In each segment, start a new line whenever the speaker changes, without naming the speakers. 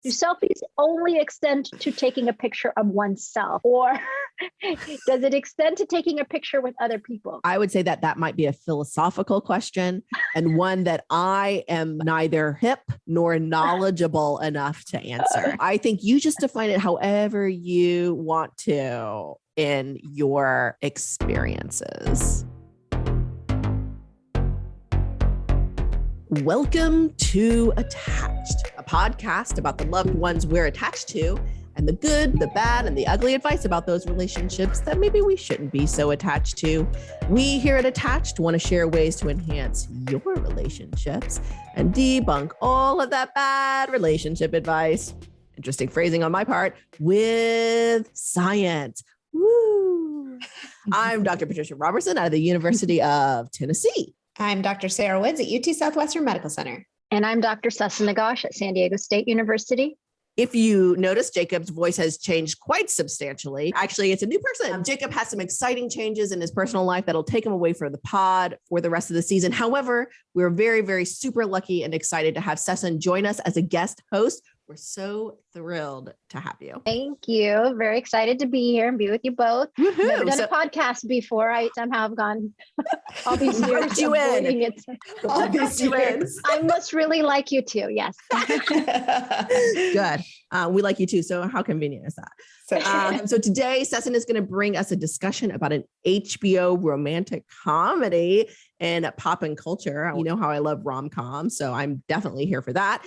Do selfies only extend to taking a picture of oneself, or does it extend to taking a picture with other people?
I would say that might be a philosophical question and one that I am neither hip nor knowledgeable enough to answer. I think you just define it however you want to in your experiences. Welcome to Attached, a podcast about the loved ones we're attached to and the good, the bad, and the ugly advice about those relationships that maybe we shouldn't be so attached to. We here at Attached want to share ways to enhance your relationships and debunk all of that bad relationship advice. Interesting phrasing on my part, with science. Woo! I'm Dr. Patricia Robertson out of the University of Tennessee.
I'm Dr. Sarah Woods at UT Southwestern Medical Center.
And I'm Dr. Sessa Nagash at San Diego State University.
If you notice, Jacob's voice has changed quite substantially. Actually, it's a new person. Jacob has some exciting changes in his personal life that'll take him away from the pod for the rest of the season. However, we're very, very super lucky and excited to have Sessa join us as a guest host. We're so thrilled to have you.
Thank you. Very excited to be here and be with you both.
Woo-hoo.
Never done a podcast before. I somehow have gone all these years
you
avoiding it.
All these years.
I must really like you too. Yes.
Good. We like you too. So how convenient is that? So today, Sesson is going to bring us a discussion about an HBO romantic comedy and Poppin Culture. You know how I love rom-coms, so I'm definitely here for that.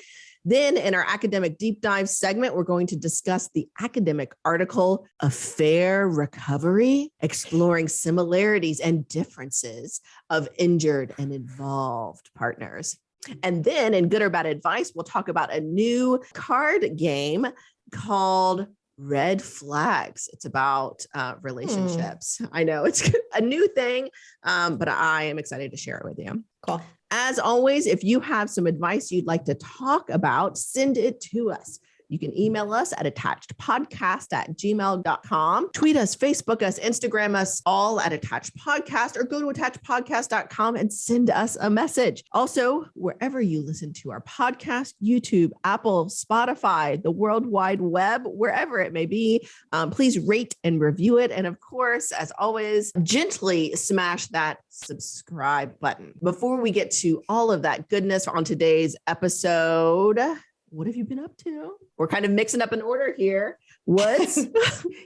Then in our academic deep dive segment, we're going to discuss the academic article, Affair Recovery, exploring similarities and differences of injured and involved partners. And then in good or bad advice, we'll talk about a new card game called Red Flags. It's about relationships. I know it's a new thing, but I am excited to share it with you.
Cool.
As always, if you have some advice you'd like to talk about, send it to us. You can email us at attachedpodcast@gmail.com. Tweet us, Facebook us, Instagram us, all at Attached Podcast, or go to attachedpodcast.com and send us a message. Also, wherever you listen to our podcast, YouTube, Apple, Spotify, the World Wide Web, wherever it may be, please rate and review it. And of course, as always, gently smash that subscribe button. Before we get to all of that goodness on today's episode, what have you been up to? We're kind of mixing up an order here. Woods?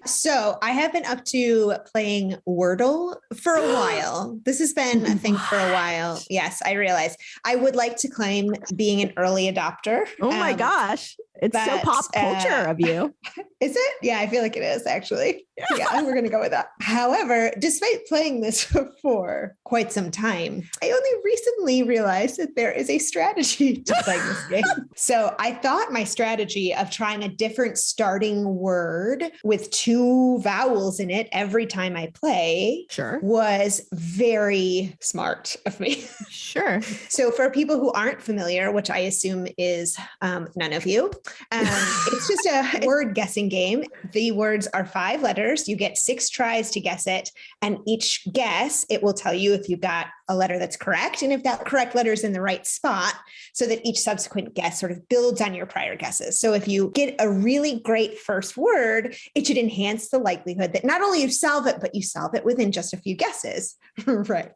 So I have been up to playing Wordle for a while. This has been a thing for a while. Yes, I realize. I would like to claim being an early adopter.
Oh my gosh. It's so pop culture of you.
Is it? Yeah, I feel like it is actually. Yeah, we're going to go with that. However, despite playing this for quite some time, I only recently realized that there is a strategy to playing this game. So I thought my strategy of trying a different starting word with 2 vowels in it every time I play was very smart of me.
Sure.
So for people who aren't familiar, which I assume is none of you, it's just a word guessing game. The words are 5 letters. You get 6 tries to guess it. And each guess, it will tell you if you got a letter that's correct and if that correct letter is in the right spot, so that each subsequent guess sort of builds on your prior guesses. So if you get a really great first word, it should enhance the likelihood that not only you solve it, but you solve it within just a few guesses. Right.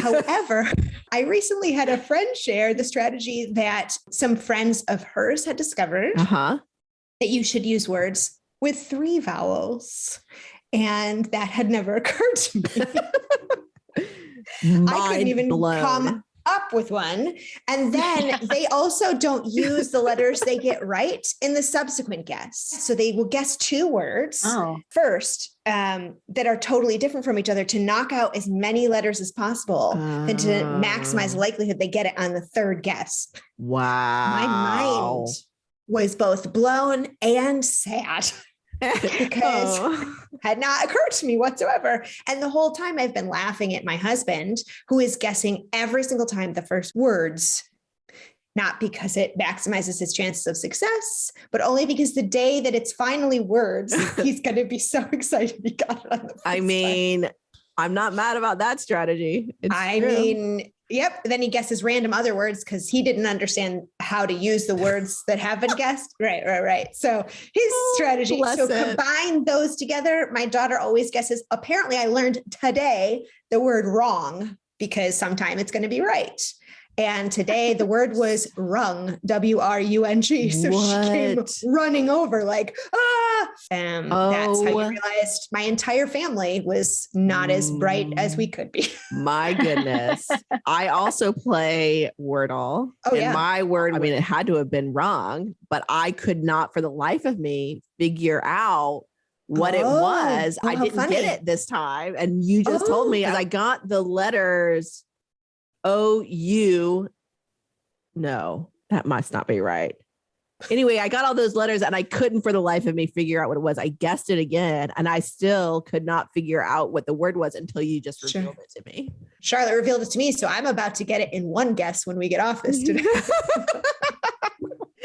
However, I recently had a friend share the strategy that some friends of hers had discovered that you should use words with 3 vowels. And that had never occurred to me. I couldn't even come up with one. And then they also don't use the letters they get right in the subsequent guess. So they will guess 2 words first that are totally different from each other to knock out as many letters as possible and to maximize the likelihood they get it on the 3rd guess.
Wow.
My mind was both blown and sad. Because had not occurred to me whatsoever. And the whole time I've been laughing at my husband, who is guessing every single time the first words, not because it maximizes his chances of success, but only because the day that it's finally words, he's going to be so excited he got it on the first time.
I'm not mad about that strategy. It's true.
mean, Yep. Then he guesses random other words because he didn't understand how to use the words that have been guessed. Right. So his strategy. So combine those together. My daughter always guesses. Apparently I learned today the word wrong because sometime it's going to be right. And today the word was rung, W-R-U-N-G. So she came running over like, that's how you realized my entire family was not as bright as we could be.
My goodness. I also play Wordle. My word, I mean, it had to have been wrong, but I could not for the life of me figure out what it was. I didn't get it this time. And you just told me as I got the letters O-U. No, that must not be right. Anyway, I got all those letters and I couldn't for the life of me figure out what it was. I guessed it again and I still could not figure out what the word was until you just revealed it to me.
Charlotte revealed it to me. So I'm about to get it in one guess when we get off this today.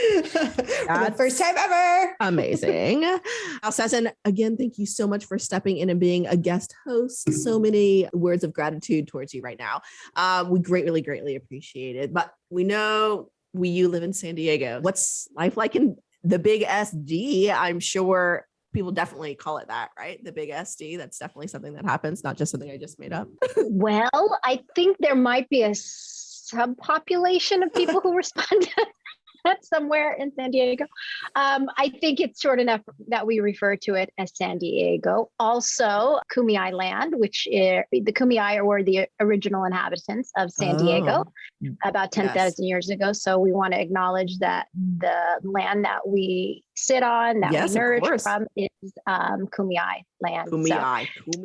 For the first time ever.
Amazing. Alsassan, again, thank you so much for stepping in and being a guest host. So many words of gratitude towards you right now. We greatly appreciate it. But we know you live in San Diego. What's life like in the big SD? I'm sure people definitely call it that, right? The big SD. That's definitely something that happens, not just something I just made up.
Well, I think there might be a subpopulation of people who respond to somewhere in San Diego. I think it's short enough that we refer to it as San Diego. Also, Kumeyaay land, which the Kumeyaay were the original inhabitants of San Diego about 10,000 years ago. So we want to acknowledge that the land that we sit on, that we nourish from, is Kumeyaay land.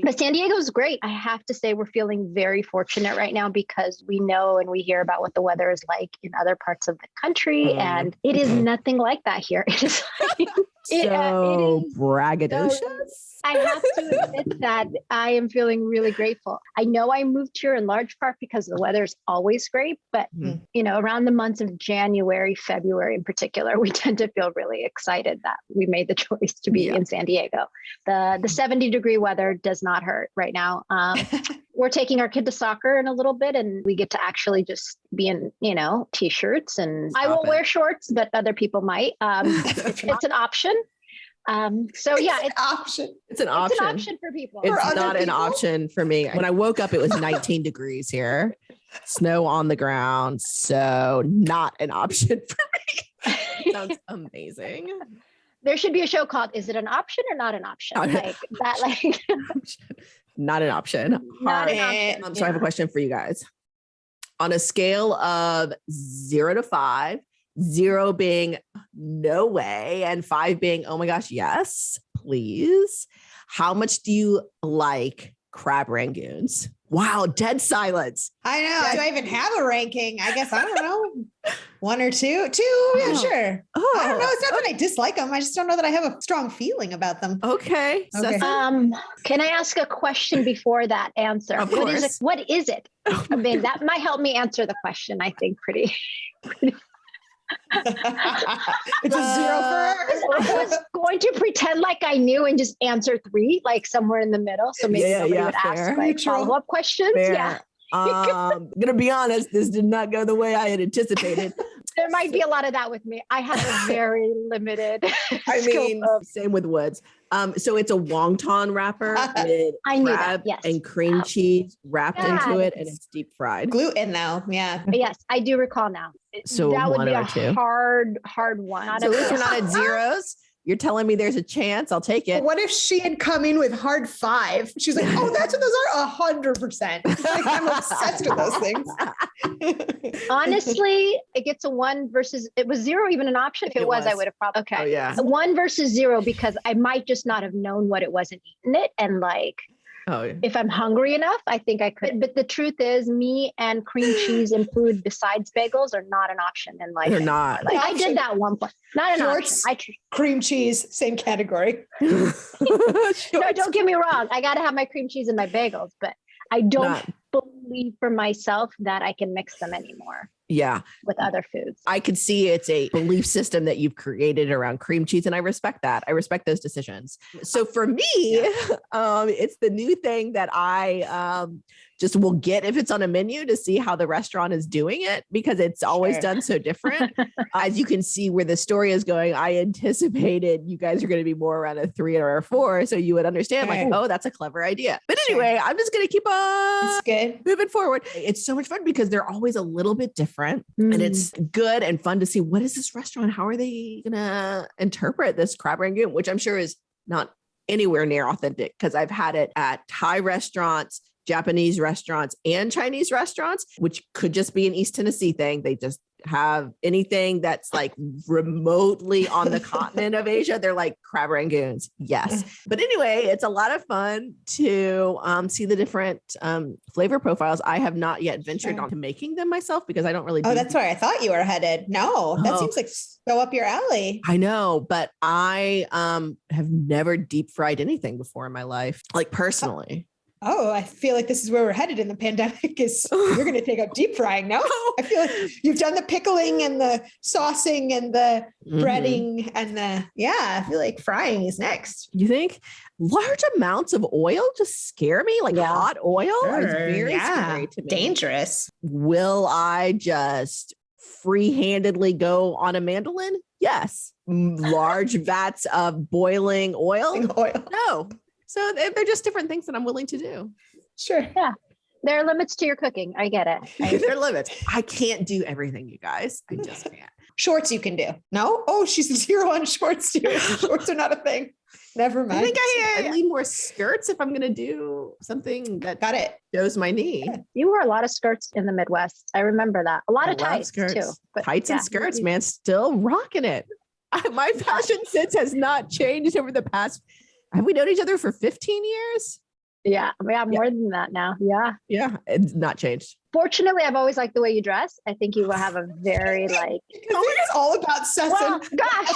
But San Diego is great. I have to say we're feeling very fortunate right now because we know and we hear about what the weather is like in other parts of the country. And it is nothing like that here. It is
braggadocious.
I have to admit that I am feeling really grateful. I know I moved here in large part because the weather is always great, but around the months of January, February in particular, we tend to feel really excited that we made the choice to be in San Diego. The 70-degree weather does not hurt right now. We're taking our kid to soccer in a little bit and we get to actually just be in, t-shirts, and I won't wear shorts, but other people might. It's an option. It's an option.
It's an option
for people.
It's not an option for me. When I woke up, it was 19 degrees here, snow on the ground. So not an option for me. Sounds amazing.
There should be a show called "Is It an Option or Not an Option?" Like that. Like
not an option.
Not an option.
So I have a question for you guys. On a scale of 0 to 5, 0 being no way and 5 being, oh my gosh, yes, please. How much do you like crab rangoons? Wow, dead silence.
I know. Do I even have a ranking? I guess, I don't know. 1 or 2? 2? Yeah, sure. I don't know. It's not that I dislike them. I just don't know that I have a strong feeling about them.
Okay.
Can I ask a question before that answer?
Of course.
What is it? I mean, that might help me answer the question, I think, pretty.
It's a 0 for
I was going to pretend like I knew and just answer 3, like somewhere in the middle. So maybe somebody would ask like follow-up questions.
Fair.
Yeah.
I'm gonna be honest, this did not go the way I had anticipated.
There might be a lot of that with me. I have a very limited
same with Woods. So it's a wonton wrapper with crab and cream cheese wrapped into it, and it's deep fried.
Gluten though, yeah.
Yes, I do recall now.
So
that would be a
two.
hard one.
So if you're not at zeros, you're telling me there's a chance, I'll take it.
What if she had come in with hard 5? She's like, oh, that's what those are, 100%. Like, I'm obsessed with those things.
Honestly, it gets a 1 versus, it was 0 even an option? If it was, I would have probably, okay.
Oh, yeah.
1 versus 0, because I might just not have known what it was and eaten it. And like, if I'm hungry enough, I think I could. But the truth is, me and cream cheese and food besides bagels are not an option in life.
They're not.
Like, I did that one point. Not an option.
Cream cheese, same category.
No, don't get me wrong. I got to have my cream cheese and my bagels, but I don't believe for myself that I can mix them anymore.
Yeah.
With other foods.
I could see it's a belief system that you've created around cream cheese. And I respect that. I respect those decisions. So for me, it's the new thing that I just will get if it's on a menu to see how the restaurant is doing it, because it's always done so different. As you can see where the story is going, I anticipated you guys are going to be more around a 3 or a 4. So you would understand like, oh, that's a clever idea. But anyway, I'm just going to keep on moving forward. It's so much fun because they're always a little bit different and it's good and fun to see what is this restaurant? How are they going to interpret this crab rangoon, which I'm sure is not anywhere near authentic because I've had it at Thai restaurants, Japanese restaurants, and Chinese restaurants, which could just be an East Tennessee thing. They just have anything that's like remotely on the continent of Asia. They're like crab rangoons. Yes. But anyway, it's a lot of fun to see the different flavor profiles. I have not yet ventured on to making them myself because I don't really do.
Oh, that's where I thought you were headed. No, that seems like so up your alley.
I know, but I have never deep fried anything before in my life, like personally.
Oh, I feel like this is where we're headed in the pandemic is you're going to take up deep frying. No, I feel like you've done the pickling and the saucing and the breading and I feel like frying is next.
You think large amounts of oil just scare me? Like hot oil is very scary to me.
Dangerous.
Will I just free-handedly go on a mandolin? Yes. Large vats of boiling oil? No. So they're just different things that I'm willing to do.
Sure.
Yeah. There are limits to your cooking. I get it.
There are limits. I can't do everything, you guys. I just can't.
Shorts you can do. No? Oh, she's 0 on shorts too. Shorts are not a thing. Never mind.
I think I need more skirts if I'm going to do something that shows my knee.
Yeah. You wore a lot of skirts in the Midwest. I remember that. A lot of tights too.
But tights and skirts, man, still rocking it. My fashion sense has not changed over the past. Have we known each other for 15 years?
Yeah. More than that now. Yeah.
Yeah. It's not changed.
Fortunately, I've always liked the way you dress. I think you will have a very
it's all about Sesson.
Well, gosh,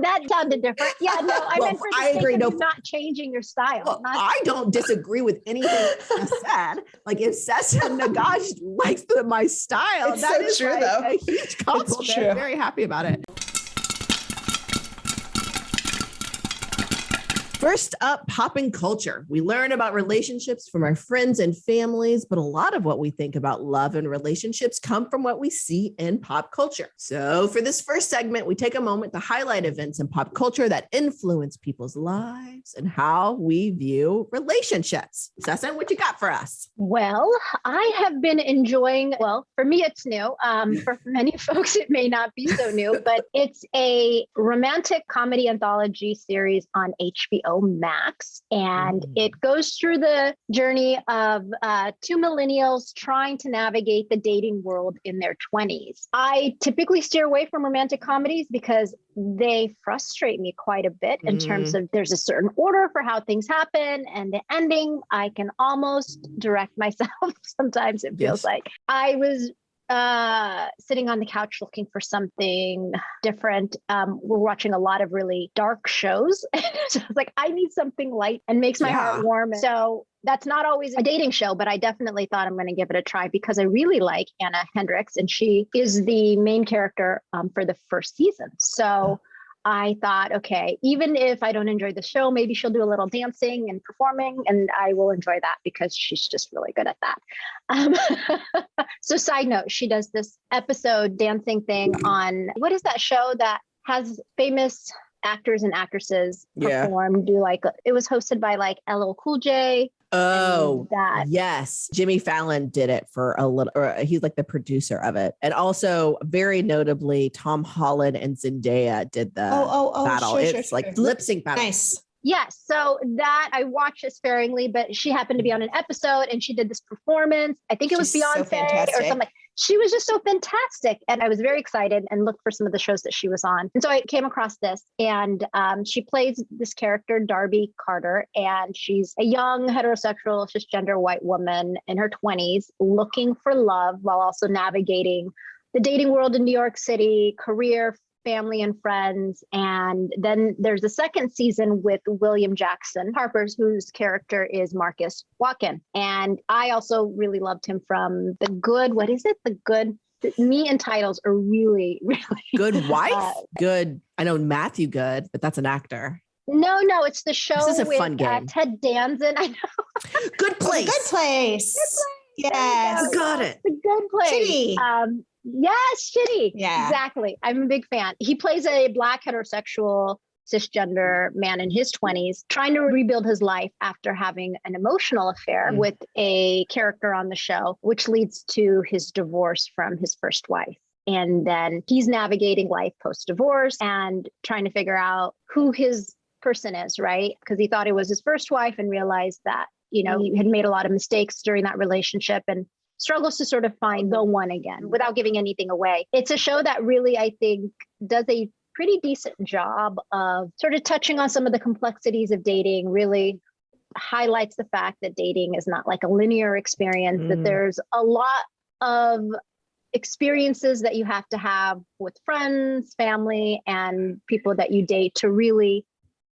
that sounded different. Yeah, no, I agree. No, not changing your style.
Well, I don't disagree with anything Sess said. Like if Sesson Nagash likes my style,
it's that is true, though.
A huge compliment. I'm very happy about it. First up, Poppin Culture. We learn about relationships from our friends and families, but a lot of what we think about love and relationships come from what we see in pop culture. So for this first segment, we take a moment to highlight events in pop culture that influence people's lives and how we view relationships. Sesson, what you got for us?
Well, I have been enjoying, for me, it's new. For many folks, it may not be so new, but it's a romantic comedy anthology series on HBO Max. And it goes through the journey of 2 millennials trying to navigate the dating world in their 20s. I typically steer away from romantic comedies because they frustrate me quite a bit in terms of there's a certain order for how things happen and the ending. I can almost direct myself. Sometimes it feels like I was sitting on the couch looking for something different. We're watching a lot of really dark shows. So I was like, I need something light and makes my heart warm. So that's not always a dating show, but I definitely thought I'm going to give it a try because I really like Anna Hendricks and she is the main character for the first season. So I thought, okay, even if I don't enjoy the show, maybe she'll do a little dancing and performing and I will enjoy that because she's just really good at that. So side note, she does this episode dancing thing on, what is that show that has famous actors and actresses perform, it was hosted by like LL Cool J.
Oh, yes. Jimmy Fallon did it for a little, or he's like the producer of it. And also very notably, Tom Holland and Zendaya did the battle. It's like lip sync battle.
Nice.
Yes. So that I watched it sparingly, but she happened to be on an episode and she did this performance. I think it was Beyonce or something. She was just so fantastic. And I was very excited and looked for some of the shows that she was on. And so I came across this and she plays this character, Darby Carter, and she's a young heterosexual cisgender white woman in her 20s looking for love while also navigating the dating world in New York City, career, family and friends. And then there's a second season with William Jackson Harper's, whose character is Marcus Watkin. And I also really loved him from The Good. What is it? The Good. Me and titles are really, really
Good Wife. Good. I know Matthew Good, but that's an actor.
No, it's the show
This is a
with
fun game.
Ted Danson. I know.
Good Place.
Good Place. Yes.
You got it.
The Good Place.
Chitty.
Yes, Chitty.
Yeah.
Exactly. I'm a big fan. He plays a Black heterosexual cisgender man in his 20s trying to rebuild his life after having an emotional affair with a character on the show, which leads to his divorce from his first wife. And then he's navigating life post-divorce and trying to figure out who his person is, right? Because he thought it was his first wife and realized that, he had made a lot of mistakes during that relationship and struggles to sort of find the one again without giving anything away. It's a show that really, I think, does a pretty decent job of sort of touching on some of the complexities of dating, really highlights the fact that dating is not like a linear experience, that there's a lot of experiences that you have to have with friends, family, and people that you date to really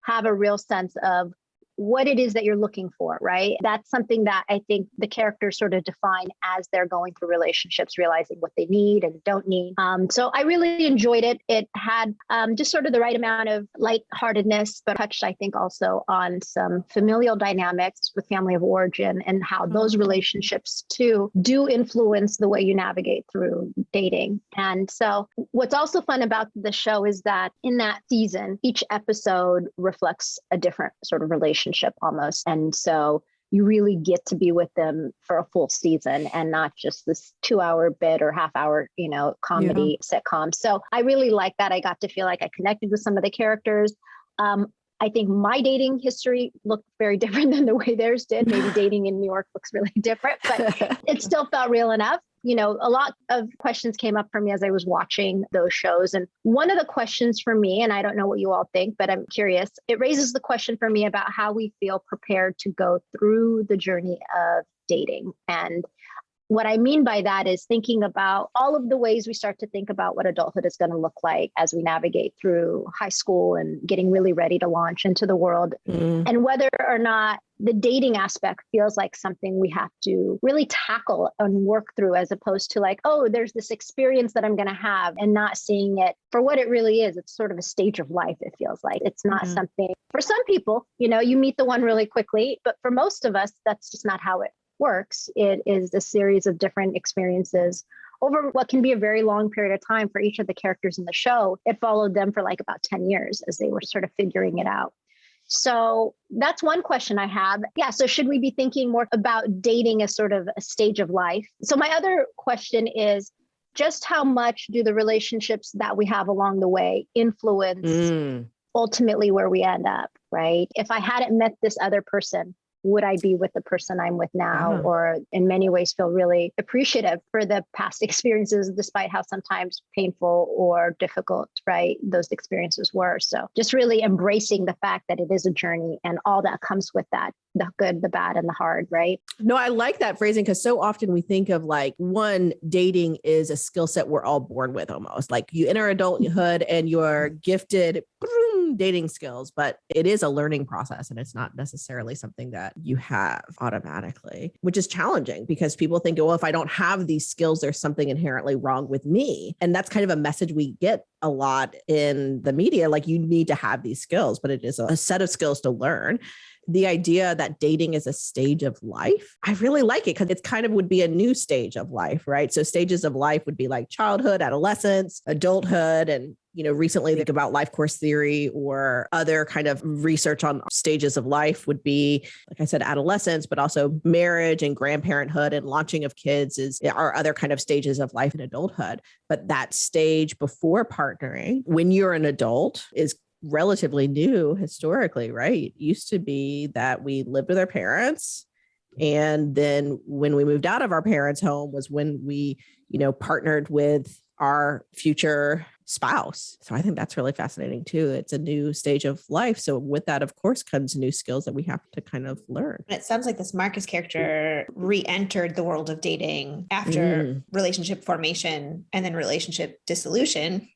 have a real sense of what it is that you're looking for, right? That's something that I think the characters sort of define as they're going through relationships, realizing what they need and don't need. So I really enjoyed it. It had just sort of the right amount of lightheartedness, but touched, I think, also on some familial dynamics with family of origin and how those relationships too do influence the way you navigate through dating. And so what's also fun about the show is that in that season, each episode reflects a different sort of relationship almost. And so you really get to be with them for a full season and not just this 2-hour bit or half-hour, comedy sitcom. So I really like that. I got to feel like I connected with some of the characters. I think my dating history looked very different than the way theirs did. Maybe dating in New York looks really different, but it still felt real enough. A lot of questions came up for me as I was watching those shows. And one of the questions for me, and I don't know what you all think, but I'm curious, it raises the question for me about how we feel prepared to go through the journey of dating. And what I mean by that is thinking about all of the ways we start to think about what adulthood is going to look like as we navigate through high school and getting really ready to launch into the world. And whether or not the dating aspect feels like something we have to really tackle and work through, as opposed to like, oh, there's this experience that I'm going to have, and not seeing it for what it really is. It's sort of a stage of life. It feels like it's not something for some people, you meet the one really quickly, but for most of us, that's just not how it works. It is a series of different experiences over what can be a very long period of time for each of the characters in the show. It followed them for like about 10 years as they were sort of figuring it out. So that's one question I have. Yeah. So should we be thinking more about dating as sort of a stage of life? So my other question is just how much do the relationships that we have along the way influence ultimately where we end up, right? If I hadn't met this other person, would I be with the person I'm with now? Or in many ways feel really appreciative for the past experiences, despite how sometimes painful or difficult, right, those experiences were. So just really embracing the fact that it is a journey and all that comes with that, the good, the bad, and the hard, right?
No, I like that phrasing because so often we think of like dating is a skill set we're all born with almost. Like you enter adulthood and you're gifted dating skills, but it is a learning process and it's not necessarily something that you have automatically, which is challenging because people think, well, if I don't have these skills, there's something inherently wrong with me. And that's kind of a message we get a lot in the media. Like you need to have these skills, but it is a set of skills to learn. The idea that dating is a stage of life, I really like it because it kind of would be a new stage of life, right? So stages of life would be like childhood, adolescence, adulthood, and recently think about life course theory or other kind of research on stages of life would be, like I said, adolescence, but also marriage and grandparenthood and launching of kids are other kind of stages of life in adulthood. But that stage before partnering, when you're an adult, is relatively new historically, right? It used to be that we lived with our parents. And then when we moved out of our parents' home was when we, partnered with our future spouse. So I think that's really fascinating too. It's a new stage of life. So with that, of course, comes new skills that we have to kind of learn.
It sounds like this Marcus character re-entered the world of dating after relationship formation and then relationship dissolution,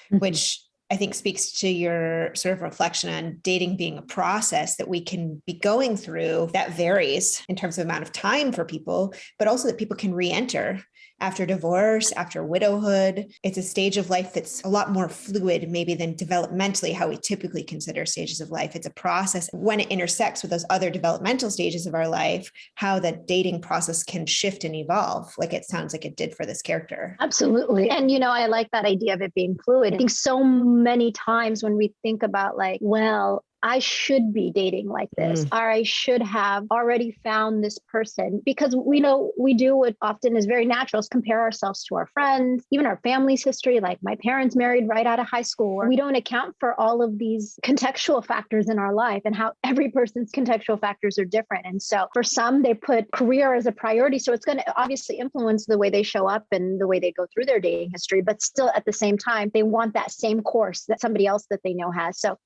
which I think speaks to your sort of reflection on dating being a process that we can be going through that varies in terms of amount of time for people, but also that people can re-enter after divorce, after widowhood. It's a stage of life that's a lot more fluid, maybe than developmentally how we typically consider stages of life. It's a process when it intersects with those other developmental stages of our life, how the dating process can shift and evolve, like it sounds like it did for this character.
Absolutely. And, I like that idea of it being fluid. I think so many times when we think about like, well, I should be dating like this, or I should have already found this person, because we know we do what often is very natural is compare ourselves to our friends, even our family's history. Like my parents married right out of high school. We don't account for all of these contextual factors in our life and how every person's contextual factors are different. And so for some, they put career as a priority. So it's going to obviously influence the way they show up and the way they go through their dating history, but still at the same time, they want that same course that somebody else that they know has. So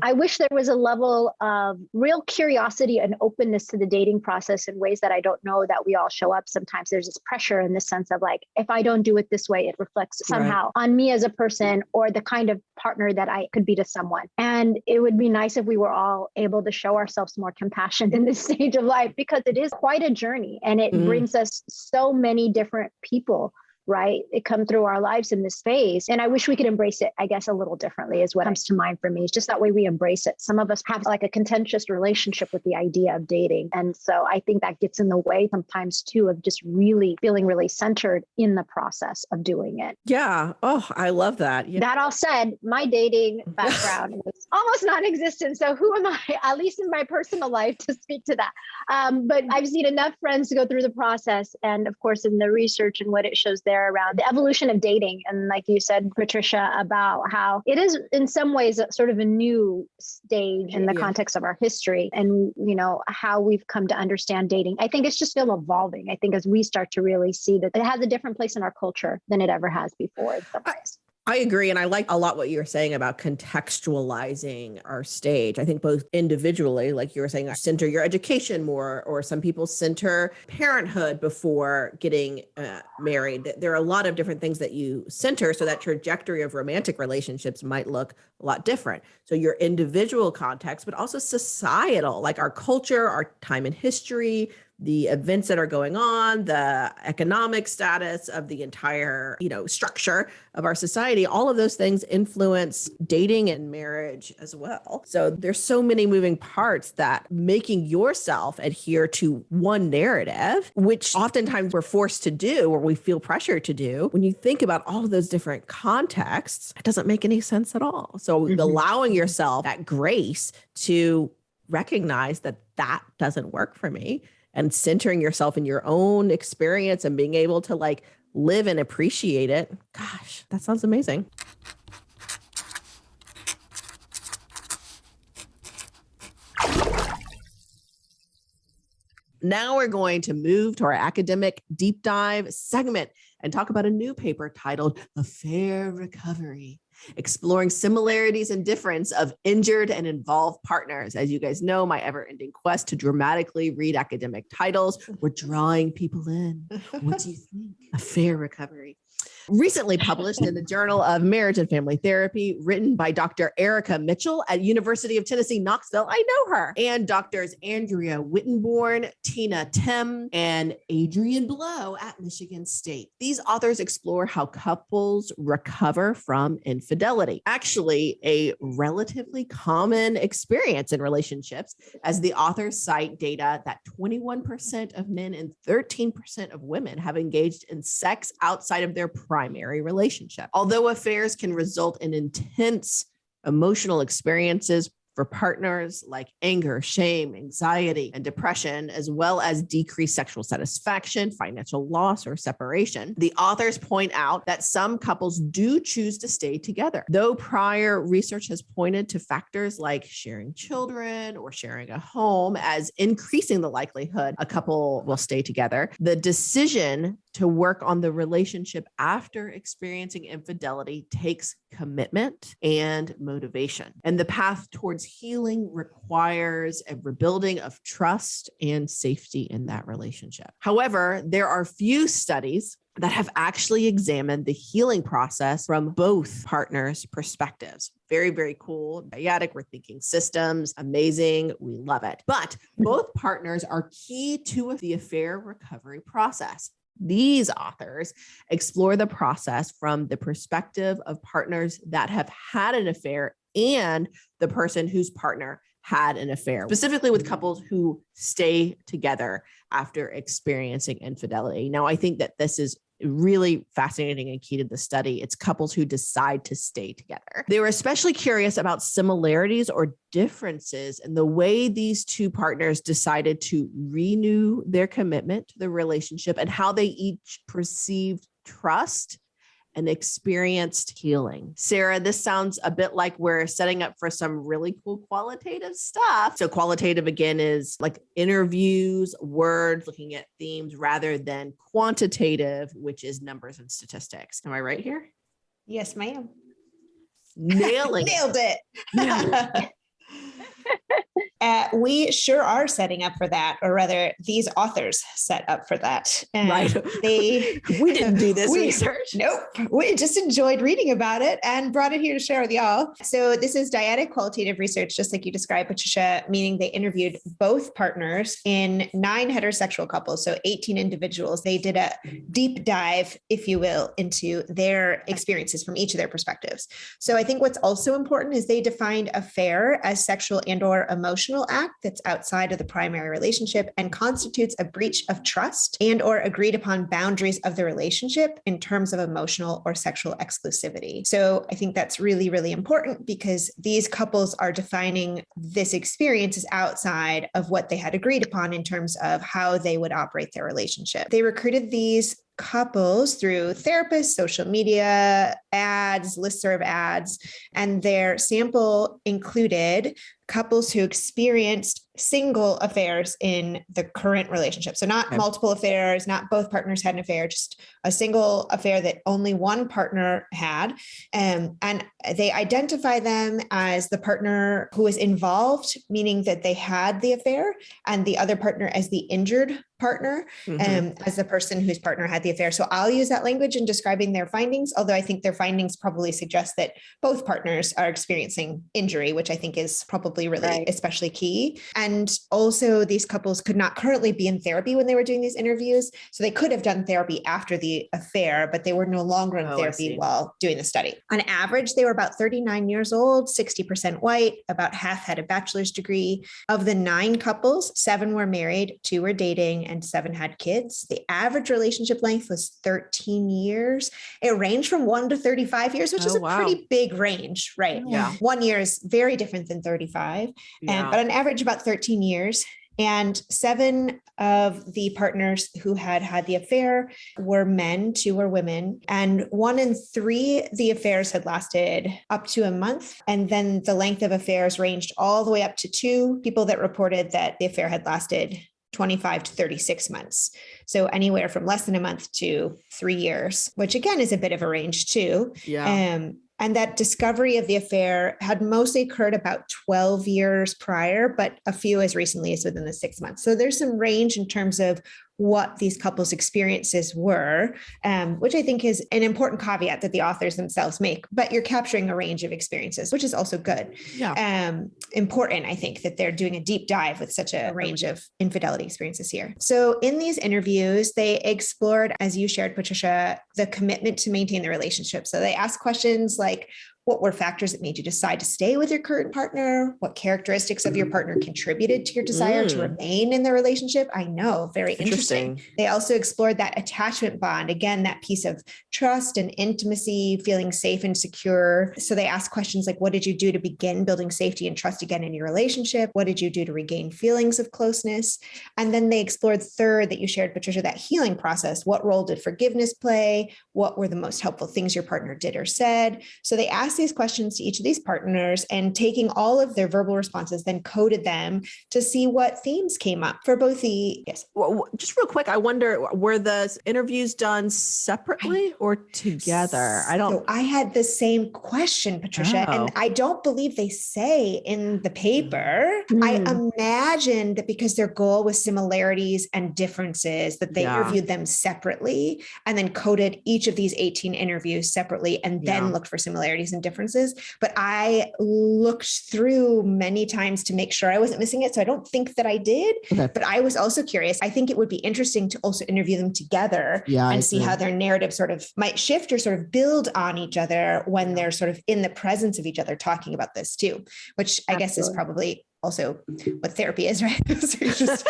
I wish there was a level of real curiosity and openness to the dating process in ways that I don't know that we all show up. Sometimes there's this pressure in the sense of like, if I don't do it this way, it reflects somehow on me as a person or the kind of partner that I could be to someone. And it would be nice if we were all able to show ourselves more compassion in this stage of life, because it is quite a journey and it brings us so many different people. Right? It comes through our lives in this phase. And I wish we could embrace it, I guess, a little differently is what comes to mind for me. It's just that way we embrace it. Some of us have like a contentious relationship with the idea of dating. And so I think that gets in the way sometimes too of just really feeling really centered in the process of doing it.
Yeah. Oh, I love that. Yeah.
That all said, my dating background was almost non-existent. So who am I, at least in my personal life, to speak to that? But I've seen enough friends to go through the process. And of course, in the research and what it shows there around the evolution of dating. And like you said, Patricia, about how it is in some ways sort of a new stage in the context of our history and, how we've come to understand dating. I think it's just still evolving. I think as we start to really see that it has a different place in our culture than it ever has before in some ways.
I agree. And I like a lot what you were saying about contextualizing our stage. I think both individually, like you were saying, center your education more, or some people center parenthood before getting married. There are a lot of different things that you center, so that trajectory of romantic relationships might look a lot different. So your individual context, but also societal, like our culture, our time in history, the events that are going on, the economic status of the entire, structure of our society, all of those things influence dating and marriage as well. So there's so many moving parts that making yourself adhere to one narrative, which oftentimes we're forced to do or we feel pressure to do. When you think about all of those different contexts, it doesn't make any sense at all. So allowing yourself that grace to recognize that doesn't work for me, and centering yourself in your own experience and being able to like live and appreciate it. Gosh, that sounds amazing. Now we're going to move to our academic deep dive segment and talk about a new paper titled Affair Recovery, exploring similarities and difference of injured and involved partners. As you guys know, my ever-ending quest to dramatically read academic titles, we're drawing people in. What do you think? Affair Recovery. Recently published in the Journal of Marriage and Family Therapy, written by Dr. Erica Mitchell at University of Tennessee, Knoxville. I know her. And Doctors Andrea Wittenborn, Tina Tim, and Adrian Blow at Michigan State. These authors explore how couples recover from infidelity. Actually, a relatively common experience in relationships, as the authors cite data that 21% of men and 13% of women have engaged in sex outside of their primary relationship. Although affairs can result in intense emotional experiences for partners like anger, shame, anxiety, and depression, as well as decreased sexual satisfaction, financial loss, or separation, the authors point out that some couples do choose to stay together. Though prior research has pointed to factors like sharing children or sharing a home as increasing the likelihood a couple will stay together, the decision to work on the relationship after experiencing infidelity takes commitment and motivation. And the path towards healing requires a rebuilding of trust and safety in that relationship. However, there are few studies that have actually examined the healing process from both partners' perspectives. Very, very cool. Dyadic, we're thinking systems, amazing. We love it. But both partners are key to the affair recovery process. These authors explore the process from the perspective of partners that have had an affair and the person whose partner had an affair, specifically with couples who stay together after experiencing infidelity. Now, I think that this is really fascinating and key to the study. It's couples who decide to stay together. They were especially curious about similarities or differences in the way these two partners decided to renew their commitment to the relationship and how they each perceived trust and experienced healing. Sarah, this sounds a bit like we're setting up for some really cool qualitative stuff. So qualitative, again, is like interviews, words, looking at themes, rather than quantitative, which is numbers and statistics. Am I right here?
Yes, ma'am.
Nailing
Nailed it. We sure are setting up for that, or rather, these authors set up for that.
Right. We didn't do this research.
Nope. We just enjoyed reading about it and brought it here to share with y'all. So this is dyadic qualitative research, just like you described, Patricia, meaning they interviewed both partners in 9 heterosexual couples, so 18 individuals. They did a deep dive, if you will, into their experiences from each of their perspectives. So I think what's also important is they defined affair as sexual and or emotional act that's outside of the primary relationship and constitutes a breach of trust and or agreed upon boundaries of the relationship in terms of emotional or sexual exclusivity. So I think that's really, really important because these couples are defining this experience as outside of what they had agreed upon in terms of how they would operate their relationship. They recruited these couples through therapists, social media, ads, listserv ads, and their sample included couples who experienced single affairs in the current relationship. So not multiple affairs, not both partners had an affair, just a single affair that only one partner had. And they identify them as the partner who was involved, meaning that they had the affair, and the other partner as the injured partner, as the person whose partner had the affair. So I'll use that language in describing their findings, although I think their findings probably suggest that both partners are experiencing injury, which I think is probably really especially key. And also these couples could not currently be in therapy when they were doing these interviews. So they could have done therapy after the affair, but they were no longer in therapy while doing the study. On average, they were about 39 years old, 60% white, about half had a bachelor's degree. Of the 9 couples, 7 were married, 2 were dating, and 7 had kids. The average relationship length was 13 years. It ranged from 1 to 35 years, which is a pretty big range, right?
Yeah.
1 year is very different than 35, but on average about 13 years. And 7 of the partners who had the affair were men, 2 were women, and 1 in 3, the affairs had lasted up to a month. And then the length of affairs ranged all the way up to 2 people that reported that the affair had lasted 25 to 36 months. So anywhere from less than a month to 3 years, which again is a bit of a range too.
Yeah.
And that discovery of the affair had mostly occurred about 12 years prior, but a few as recently as within the 6 months. So there's some range in terms of what these couples' experiences were, which I think is an important caveat that the authors themselves make, but you're capturing a range of experiences, which is also good. Yeah. Important, I think, that they're doing a deep dive with such a range of infidelity experiences here. So in these interviews, they explored, as you shared, Patricia, the commitment to maintain the relationship. So they asked questions like, what were factors that made you decide to stay with your current partner? What characteristics of your partner contributed to your desire to remain in the relationship? I know, very interesting. They also explored that attachment bond. Again, that piece of trust and intimacy, feeling safe and secure. So they asked questions like, what did you do to begin building safety and trust again in your relationship? What did you do to regain feelings of closeness? And then they explored third, that you shared, Patricia, that healing process. What role did forgiveness play? What were the most helpful things your partner did or said? So they asked these questions to each of these partners, and taking all of their verbal responses, then coded them to see what themes came up for both the,
Well, just real quick, I wonder, were the interviews done separately or together?
So I had the same question, Patricia, and I don't believe they say in the paper. I imagine that because their goal was similarities and differences, that they interviewed them separately and then coded each of these 18 interviews separately and then looked for similarities and differences, but I looked through many times to make sure I wasn't missing it. So I don't think that I did, but I was also curious. I think it would be interesting to also interview them together and see how their narrative sort of might shift or sort of build on each other when they're sort of in the presence of each other talking about this too, which I guess is probably also what therapy is, right? So you're just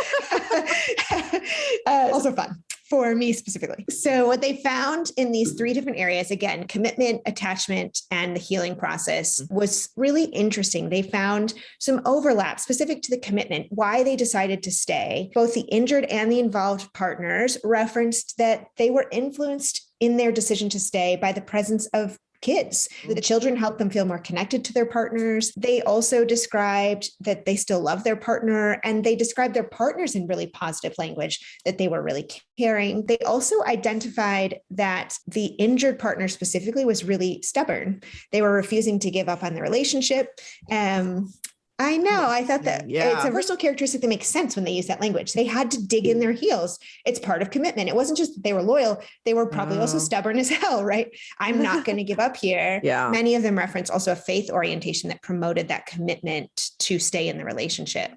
also fun for me specifically. So what they found in these 3 different areas, again, commitment, attachment, and the healing process, was really interesting. They found some overlap specific to the commitment, why they decided to stay. Both the injured and the involved partners referenced that they were influenced in their decision to stay by the presence of kids. The children helped them feel more connected to their partners. They also described that they still love their partner, and they described their partners in really positive language, that they were really caring. They also identified that the injured partner specifically was really stubborn. They were refusing to give up on the relationship. I know. I thought that it's a personal characteristic that makes sense when they use that language. They had to dig in their heels. It's part of commitment. It wasn't just that they were loyal. They were probably also stubborn as hell, right? I'm not going to give up here. Many of them reference also a faith orientation that promoted that commitment to stay in the relationship.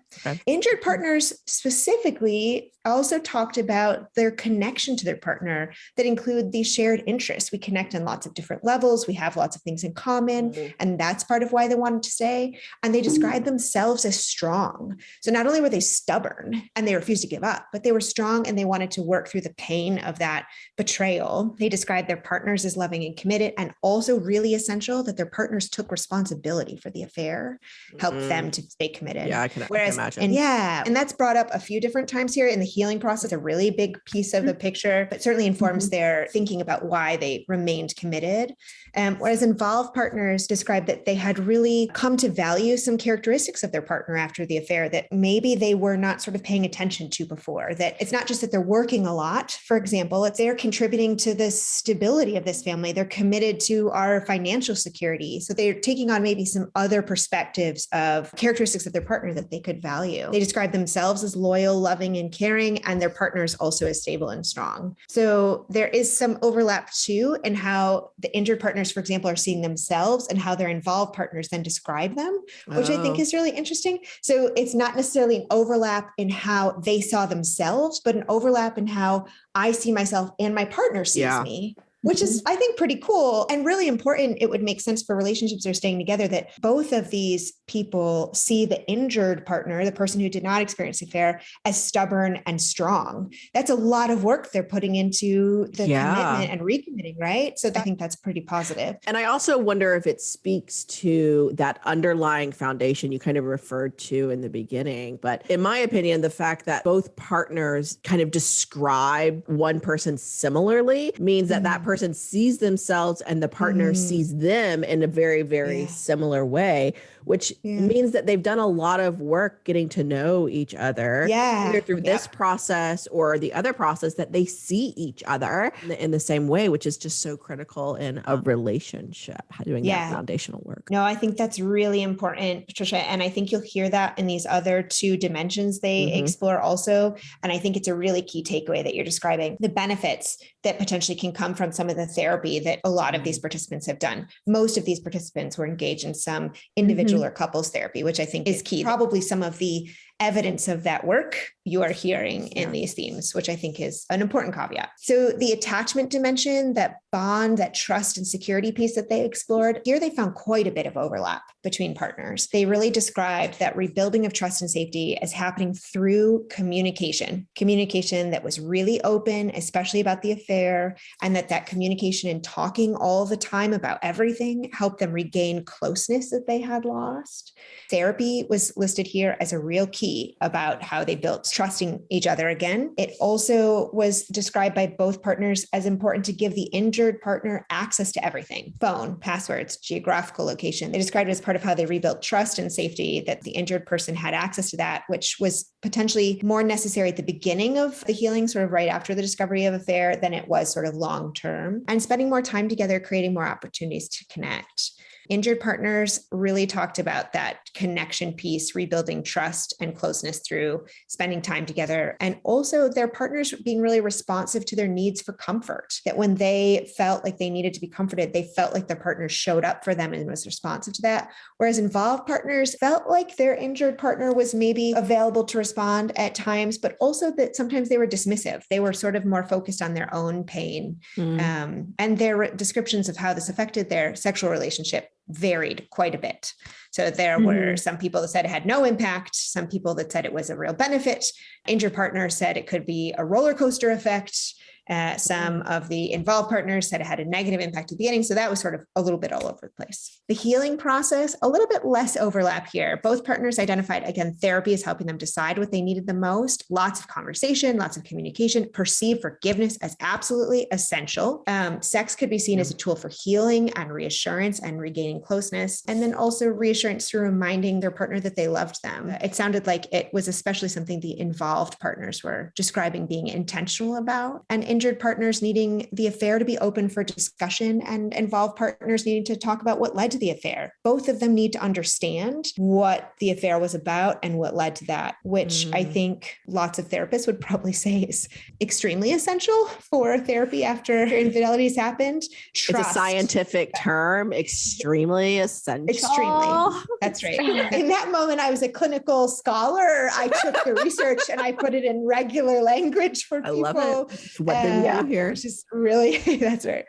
Injured partners specifically also talked about their connection to their partner that include these shared interests. We connect on lots of different levels. We have lots of things in common, and that's part of why they wanted to stay. And they described themselves as strong. So not only were they stubborn and they refused to give up, but they were strong and they wanted to work through the pain of that betrayal. They described their partners as loving and committed, and also really essential that their partners took responsibility for the affair, helped them to stay committed.
Yeah, I can imagine.
And that's brought up a few different times here in the healing process, a really big piece of the picture, but certainly informs their thinking about why they remained committed. Whereas involved partners described that they had really come to value some characteristics of their partner after the affair that maybe they were not sort of paying attention to before. That it's not just that they're working a lot, for example, if they're contributing to the stability of this family, they're committed to our financial security. So they're taking on maybe some other perspectives of characteristics of their partner that they could value. They describe themselves as loyal, loving, and caring, and their partners also as stable and strong. So there is some overlap too in how the injured partners, for example, are seeing themselves and how their involved partners then describe them, which I think is really interesting. So it's not necessarily an overlap in how they saw themselves, but an overlap in how I see myself and my partner sees me, which is, I think, pretty cool and really important. It would make sense for relationships that are staying together that both of these people see the injured partner, the person who did not experience the affair, as stubborn and strong. That's a lot of work they're putting into the commitment and recommitting, right? So I think that's pretty positive.
And I also wonder if it speaks to that underlying foundation you kind of referred to in the beginning. But in my opinion, the fact that both partners kind of describe one person similarly means that that person sees themselves and the partner sees them in a very, very similar way, which means that they've done a lot of work getting to know each other, either through this process or the other process, that they see each other in the same way, which is just so critical in a relationship, doing that foundational work.
No, I think that's really important, Patricia. And I think you'll hear that in these other 2 dimensions they explore also. And I think it's a really key takeaway that you're describing, the benefits that potentially can come from some of the therapy that a lot of these participants have done. Most of these participants were engaged in some individual or couples therapy, which I think is key. Probably some of the evidence of that work you are hearing in these themes, which I think is an important caveat. So the attachment dimension, that bond, that trust and security piece that they explored, here they found quite a bit of overlap between partners. They really described that rebuilding of trust and safety as happening through communication that was really open, especially about the affair, and that communication and talking all the time about everything helped them regain closeness that they had lost. Therapy was listed here as a real key about how they built trusting each other again. It also was described by both partners as important to give the injured partner access to everything: phone, passwords, geographical location. They described it as part of how they rebuilt trust and safety, that the injured person had access to that, which was potentially more necessary at the beginning of the healing, sort of right after the discovery of affair, than it was sort of long term. And spending more time together, creating more opportunities to connect. Injured partners really talked about that connection piece, rebuilding trust and closeness through spending time together. And also their partners being really responsive to their needs for comfort, that when they felt like they needed to be comforted, they felt like their partner showed up for them and was responsive to that. Whereas involved partners felt like their injured partner was maybe available to respond at times, but also that sometimes they were dismissive. They were sort of more focused on their own pain. And their descriptions of how this affected their sexual relationship varied quite a bit. So there were some people that said it had no impact, some people that said it was a real benefit. Injured partners said it could be a roller coaster effect. Some of the involved partners said it had a negative impact at the beginning. So that was sort of a little bit all over the place. The healing process, a little bit less overlap here. Both partners identified, again, therapy is helping them decide what they needed the most. Lots of conversation, lots of communication, perceive forgiveness as absolutely essential. Sex could be seen as a tool for healing and reassurance and regaining closeness. And then also reassurance through reminding their partner that they loved them. It sounded like it was especially something the involved partners were describing being intentional about. And injured partners needing the affair to be open for discussion and involved partners needing to talk about what led to the affair. Both of them need to understand what the affair was about and what led to that, which I think lots of therapists would probably say is extremely essential for therapy after infidelity has happened. Trust.
It's a scientific term, extremely essential.
Extremely. That's right. In that moment, I was a clinical scholar. I took the research and I put it in regular language for people.
I love it. What here.
Which is really, that's right.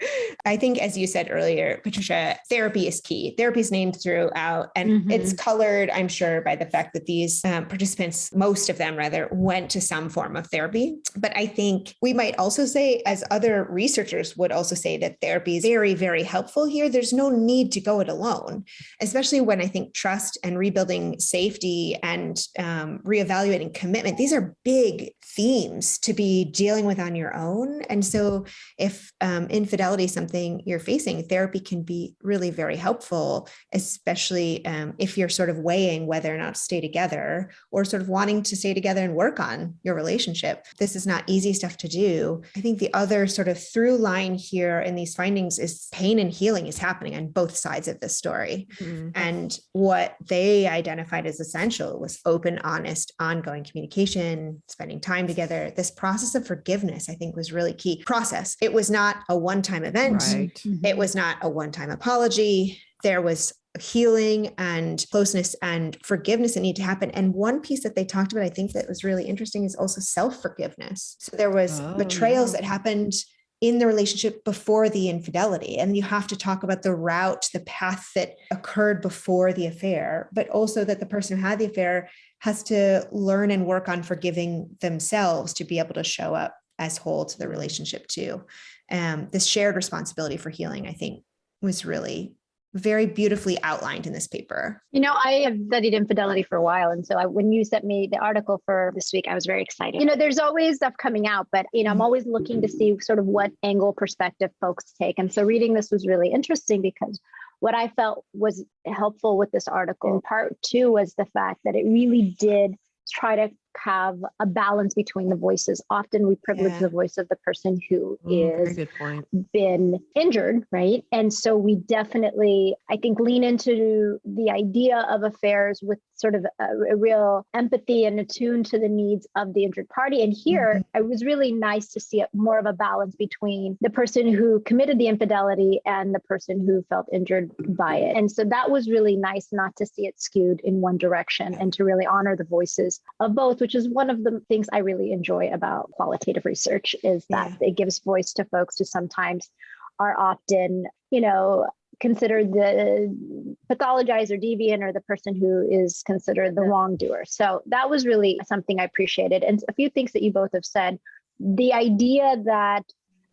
I think, as you said earlier, Patricia, therapy is key. Therapy is named throughout, and it's colored, I'm sure, by the fact that these participants, most of them rather, went to some form of therapy. But I think we might also say, as other researchers would also say, that therapy is very, very helpful here. There's no need to go it alone, especially when I think trust and rebuilding safety and reevaluating commitment, these are big themes to be dealing with on your own. And so if infidelity is something you're facing, therapy can be really very helpful, especially if you're sort of weighing whether or not to stay together or sort of wanting to stay together and work on your relationship. This is not easy stuff to do. I think the other sort of through line here in these findings is pain and healing is happening on both sides of the story. And what they identified as essential was open, honest, ongoing communication, spending time together. This process of forgiveness, I think, was really key process. It was not a one-time event.
Right.
It was not a one-time apology. There was healing and closeness and forgiveness that need to happen. And one piece that they talked about, I think that was really interesting, is also self-forgiveness. So there was betrayals that happened in the relationship before the infidelity. And you have to talk about the route, the path that occurred before the affair, but also that the person who had the affair has to learn and work on forgiving themselves to be able to show up as whole to the relationship too. This shared responsibility for healing, I think, was really very beautifully outlined in this paper.
You know, I have studied infidelity for a while. And so when you sent me the article for this week, I was very excited. You know, there's always stuff coming out, but, you know, I'm always looking to see sort of what angle perspective folks take. And so reading this was really interesting because what I felt was helpful with this article in part two was the fact that it really did try to have a balance between the voices. Often we privilege the voice of the person who is been injured, right? And so we definitely, I think, lean into the idea of affairs with sort of a real empathy and attuned to the needs of the injured party. And here, it was really nice to see more of a balance between the person who committed the infidelity and the person who felt injured by it. And so that was really nice not to see it skewed in one direction and to really honor the voices of both, which is one of the things I really enjoy about qualitative research is that it gives voice to folks who sometimes are often, you know, considered the pathologized or deviant or the person who is considered the wrongdoer. So that was really something I appreciated. And a few things that you both have said, the idea that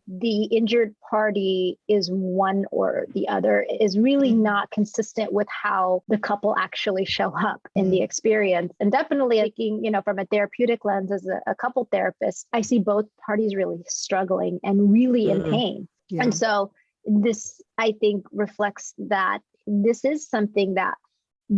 the injured party is one or the other is really not consistent with how the couple actually show up in the experience. And definitely thinking, you know, from a therapeutic lens as a couple therapist, I see both parties really struggling and really in pain. And so this, I think, reflects that this is something that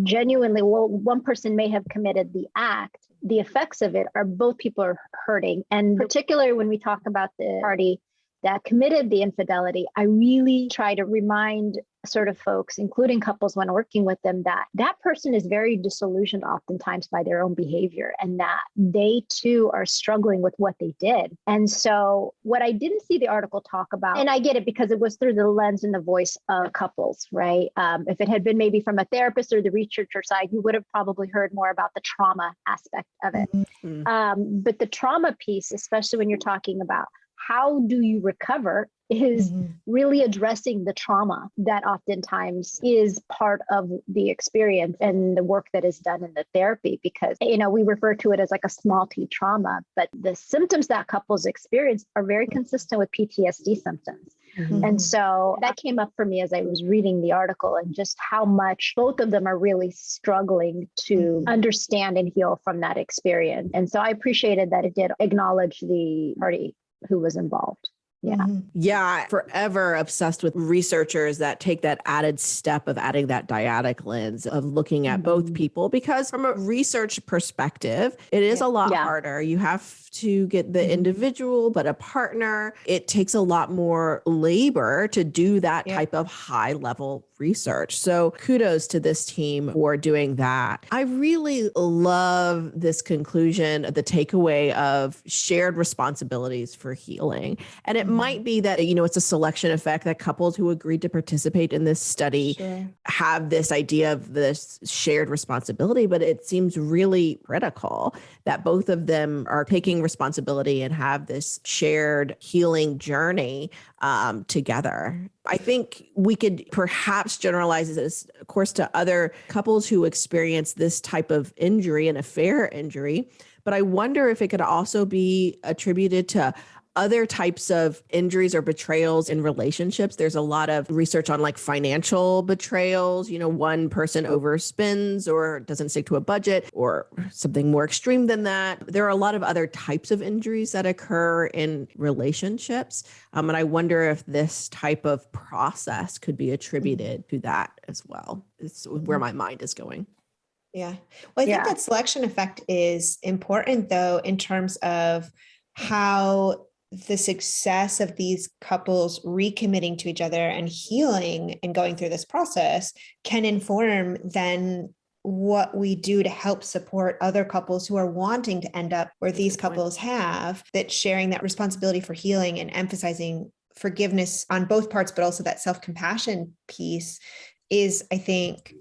genuinely, well, one person may have committed the act, the effects of it are both people are hurting. And particularly when we talk about the party that committed the infidelity, I really try to remind sort of folks, including couples when working with them, that that person is very disillusioned oftentimes by their own behavior and that they too are struggling with what they did. And so what I didn't see the article talk about, and I get it because it was through the lens and the voice of couples, right? If it had been maybe from a therapist or the researcher side, you would have probably heard more about the trauma aspect of it. Mm-hmm. But the trauma piece, especially when you're talking about how do you recover, is really addressing the trauma that oftentimes is part of the experience and the work that is done in the therapy. Because, we refer to it as like a small t trauma, but the symptoms that couples experience are very consistent with PTSD symptoms. And so that came up for me as I was reading the article, and just how much both of them are really struggling to understand and heal from that experience. And so I appreciated that it did acknowledge the party who was involved. Yeah.
Yeah. Forever obsessed with researchers that take that added step of adding that dyadic lens of looking at both people, because from a research perspective, it is a lot harder. You have to get the individual, but a partner, it takes a lot more labor to do that type of high level research. So kudos to this team for doing that. I really love this conclusion, the takeaway of shared responsibilities for healing. And it might be that, it's a selection effect that couples who agreed to participate in this study have this idea of this shared responsibility, but it seems really critical that both of them are taking responsibility and have this shared healing journey together. I think we could perhaps generalize this, of course, to other couples who experience this type of injury, an affair injury. But I wonder if it could also be attributed to other types of injuries or betrayals in relationships. There's a lot of research on like financial betrayals. One person overspends or doesn't stick to a budget, or something more extreme than that. There are a lot of other types of injuries that occur in relationships. And I wonder if this type of process could be attributed to that as well. It's where my mind is going.
Yeah. Well, I think that selection effect is important, though, in terms of how the success of these couples recommitting to each other and healing and going through this process can inform then what we do to help support other couples who are wanting to end up where these couples have, that sharing that responsibility for healing and emphasizing forgiveness on both parts, but also that self-compassion piece is, I think,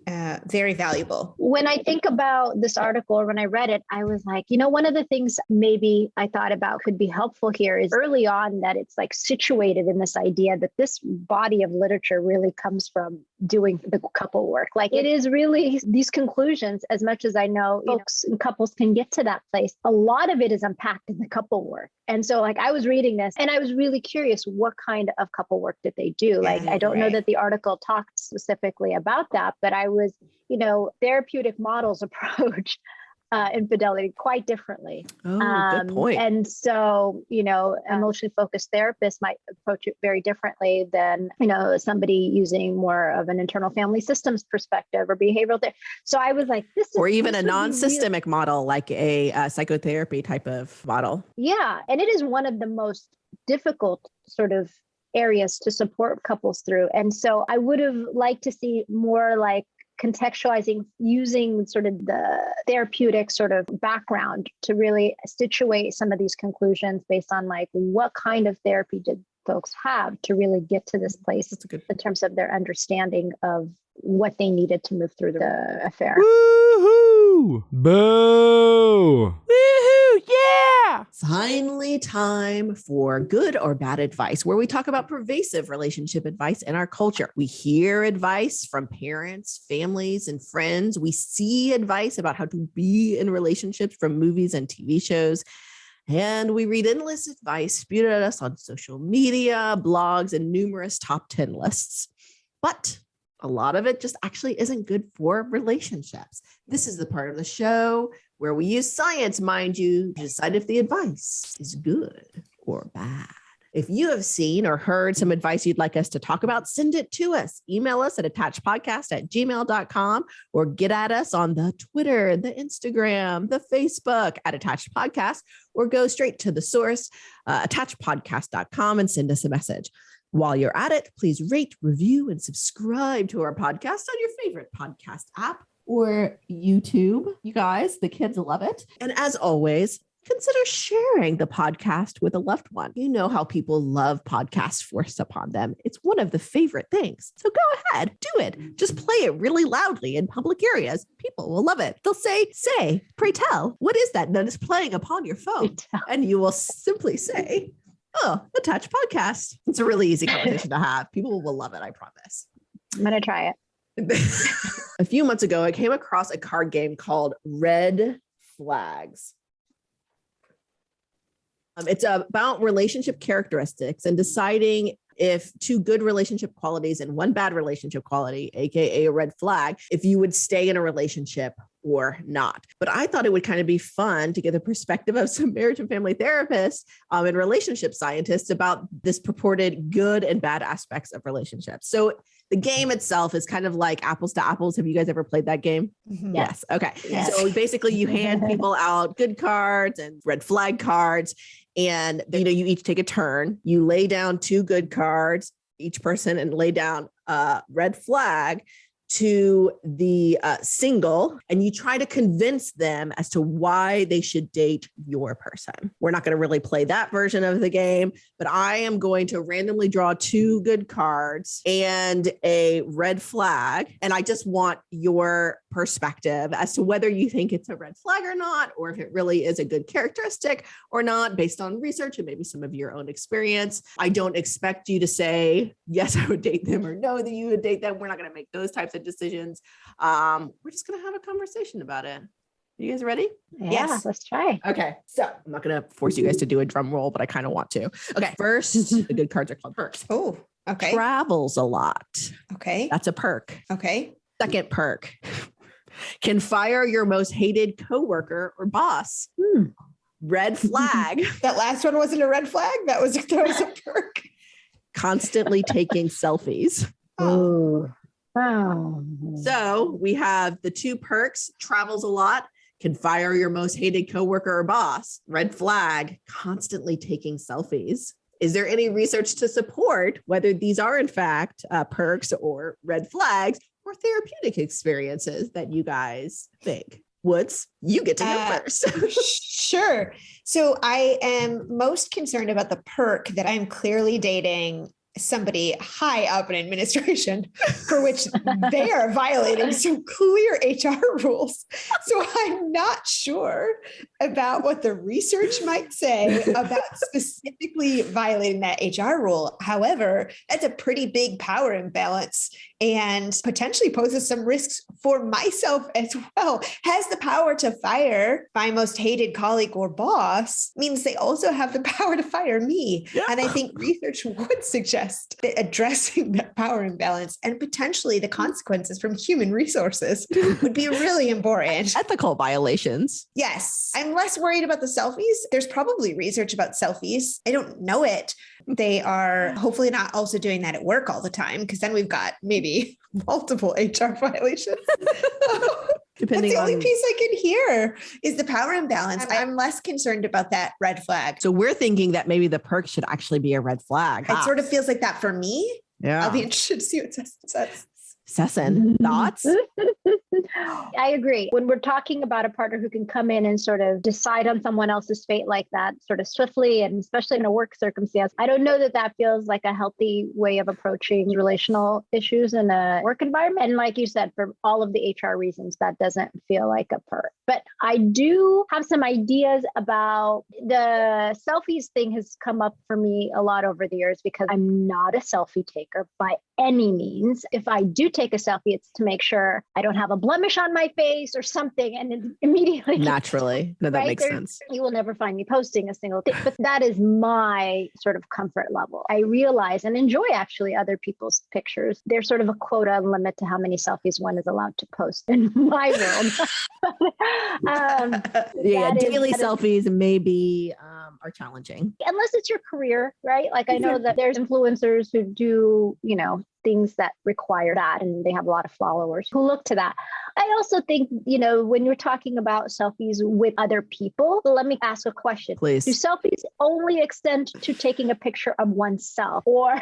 very valuable.
When I think about this article, or when I read it, I was like, one of the things maybe I thought about could be helpful here is early on that it's like situated in this idea that this body of literature really comes from doing the couple work. Like it is really these conclusions, as much as I know folks and couples can get to that place, a lot of it is unpacked in the couple work. And so like I was reading this and I was really curious, what kind of couple work did they do? Like, I don't know that the article talked specifically about that, but I was, therapeutic models approach infidelity quite differently.
Good point.
And so, emotionally focused therapists might approach it very differently than, somebody using more of an internal family systems perspective or behavioral therapy. So I was like,
or even a non-systemic model, like a psychotherapy type of model.
Yeah. And it is one of the most difficult sort of areas to support couples through. And so I would have liked to see more like contextualizing, using sort of the therapeutic sort of background to really situate some of these conclusions based on like what kind of therapy did folks have to really get to this place in terms of their understanding of what they needed to move through the affair.
Woohoo! Boo!
Woohoo! Yeah! Finally, time for good or bad advice, where we talk about pervasive relationship advice in our culture. We hear advice from parents, families, and friends. We see advice about how to be in relationships from movies and TV shows. And we read endless advice spewed at us on social media, blogs, and numerous top 10 lists. But a lot of it just actually isn't good for relationships. This is the part of the show where we use science, mind you, to decide if the advice is good or bad. If you have seen or heard some advice you'd like us to talk about, send it to us. Email us at attachedpodcast@gmail.com or get at us on the Twitter, the Instagram, the Facebook at Attached Podcast, or go straight to the source, attachedpodcast.com, and send us a message. While you're at it, please rate, review, and subscribe to our podcast on your favorite podcast app or YouTube. You guys, the kids love it. And as always, consider sharing the podcast with a loved one. You know how people love podcasts forced upon them. It's one of the favorite things. So go ahead, do it. Just play it really loudly in public areas. People will love it. They'll say, pray tell, what is that is playing upon your phone? And you will simply say, oh, Attached Podcast. It's a really easy conversation to have. People will love it, I promise.
I'm going to try it.
A few months ago, I came across a card game called Red Flags. It's about relationship characteristics and deciding if two good relationship qualities and one bad relationship quality, AKA a red flag, if you would stay in a relationship or not. But I thought it would kind of be fun to get the perspective of some marriage and family therapists and relationship scientists about this purported good and bad aspects of relationships. So the game itself is kind of like apples to apples. Have you guys ever played that game?
Mm-hmm.
Yes. Okay.
Yes.
So basically you hand people out good cards and red flag cards. And you each take a turn. You lay down 2 good cards, each person, and lay down a red flag to the single, and you try to convince them as to why they should date your person. We're not going to really play that version of the game, but I am going to randomly draw 2 good cards and a red flag. And I just want your perspective as to whether you think it's a red flag or not, or if it really is a good characteristic or not, based on research and maybe some of your own experience. I don't expect you to say, yes, I would date them, or no, that you would date them. We're not going to make those types of decisions. We're just going to have a conversation about it. You guys ready?
Yeah,
Yes.
let's try.
Okay. So I'm not going to force you guys to do a drum roll, but I kind of want to. Okay. First, the good cards are called perks.
Oh, okay.
Travels a lot.
Okay.
That's a perk.
Okay.
Second perk. Can fire your most hated coworker or boss. Red flag.
That last one wasn't a red flag. That was a perk.
Constantly taking selfies.
Oh, wow.
So we have the 2 perks: travels a lot, can fire your most hated coworker or boss. Red flag, constantly taking selfies. Is there any research to support whether these are in fact perks or red flags or therapeutic experiences that you guys think? Woods, you get to go first.
Sure. So I am most concerned about the perk that I'm clearly dating somebody high up in administration for which they are violating some clear HR rules. So I'm not sure about what the research might say about specifically violating that HR rule. However, that's a pretty big power imbalance and potentially poses some risks for myself as well. Has the power to fire my most hated colleague or boss means they also have the power to fire me. Yeah. And I think research would suggest that addressing that power imbalance and potentially the consequences from human resources would be really important.
Ethical violations.
Yes. I'm less worried about the selfies. There's probably research about selfies. I don't know it. They are hopefully not also doing that at work all the time, because then we've got maybe multiple HR violations.
Depending
That's the
on
only piece I can hear is the power imbalance. I'm less concerned about that red flag.
So we're thinking that maybe the perk should actually be a red flag.
It sort of feels like that for me.
Yeah.
I'll be interested to see what it says.
Sesson, thoughts?
I agree. When we're talking about a partner who can come in and sort of decide on someone else's fate like that, sort of swiftly, and especially in a work circumstance, I don't know that that feels like a healthy way of approaching relational issues in a work environment. And like you said, for all of the HR reasons, that doesn't feel like a perk. But I do have some ideas about the selfies thing has come up for me a lot over the years because I'm not a selfie taker by any means. If I do take a selfie, it's to make sure I don't have a blemish on my face or something. And then immediately
naturally, no, that makes sense.
You will never find me posting a single thing, but that is my sort of comfort level. I realize and enjoy actually other people's pictures. There's sort of a quota limit to how many selfies one is allowed to post in my world.
Daily selfies maybe are challenging.
Unless it's your career, right? Like I know that there's influencers who do, things that require that, and they have a lot of followers who look to that. I also think, when you're talking about selfies with other people, let me ask a question.
Please.
Do selfies only extend to taking a picture of oneself, or